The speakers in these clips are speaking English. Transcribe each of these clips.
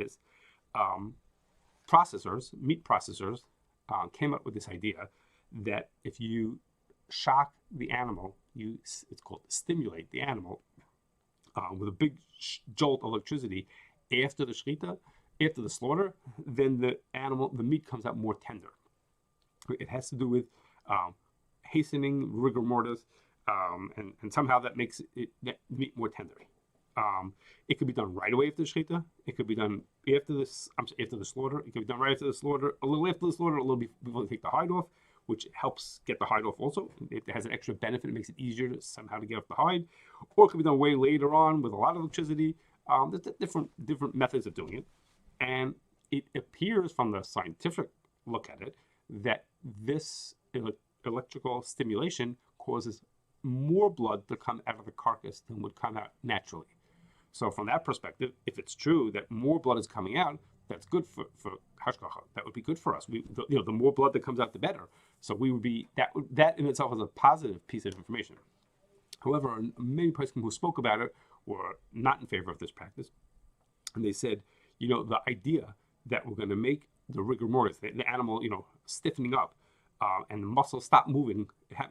is meat processors, came up with this idea that if you shock the animal, it's called stimulate the animal with a big jolt of electricity after the shechita, after the slaughter, then the meat comes out more tender. It has to do with hastening rigor mortis, and somehow that makes the meat more tender. It could be done right away after the shechita. It could be done after the slaughter. It could be done right after the slaughter, a little after the slaughter, a little before they take the hide off, which helps get the hide off also. It has an extra benefit. It makes it easier somehow to get off the hide. Or it could be done way later on with a lot of electricity. There's different methods of doing it. And it appears from the scientific look at it that this electrical stimulation causes more blood to come out of the carcass than would come out naturally. So from that perspective, if it's true that more blood is coming out, that's good for hashgacha. That would be good for us. The more blood that comes out, the better. So we would be that in itself is a positive piece of information. However, many people who spoke about it were not in favor of this practice, and they said, the idea that we're going to make the rigor mortis, the animal, stiffening up, and the muscles stop moving,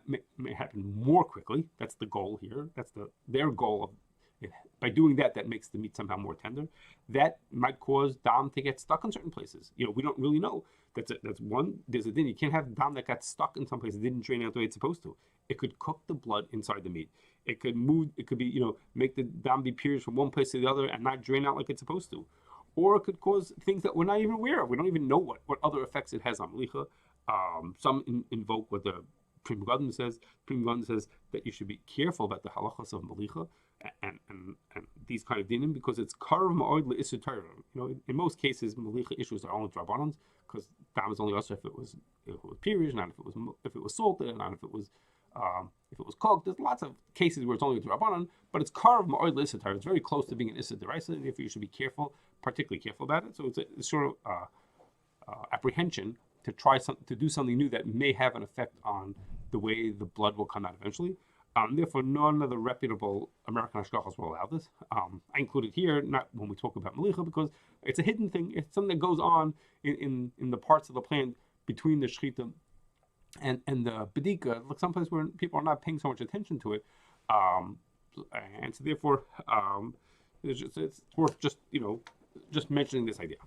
may happen more quickly. That's the goal here. That's their goal of it. By doing that, that makes the meat somehow more tender. That might cause dam to get stuck in certain places. We don't really know. That's one. There's a thing. You can't have dam that got stuck in some place. It didn't drain out the way it's supposed to. It could cook the blood inside the meat. It could move. It could be, make the dam be pierced from one place to the other and not drain out like it's supposed to. Or it could cause things that we're not even aware of. We don't even know what other effects it has on melicha. Some invoke what the Pri Megadim says. Pri Megadim says that you should be careful about the halachas of melicha and these kind of dinim, because it's karv ma'od le'isur Torah. In most cases, melicha issues are only drabanans, because dam is only also if it was period, not if it was salted, not if it was cooked. There's lots of cases where it's only a drabanan, but it's karv ma'od le'isur Torah. It's very close to being an isur deraisa, and therefore you should be particularly careful about it. So it's a sort of apprehension to try to do something new that may have an effect on the way the blood will come out eventually. Therefore, none of the reputable American hashgachas will allow this. I include it here, not when we talk about melicha, because it's a hidden thing. It's something that goes on in the parts of the plant between the shechita and the bedika, like someplace where people are not paying so much attention to it. And so therefore, it's worth just mentioning this idea.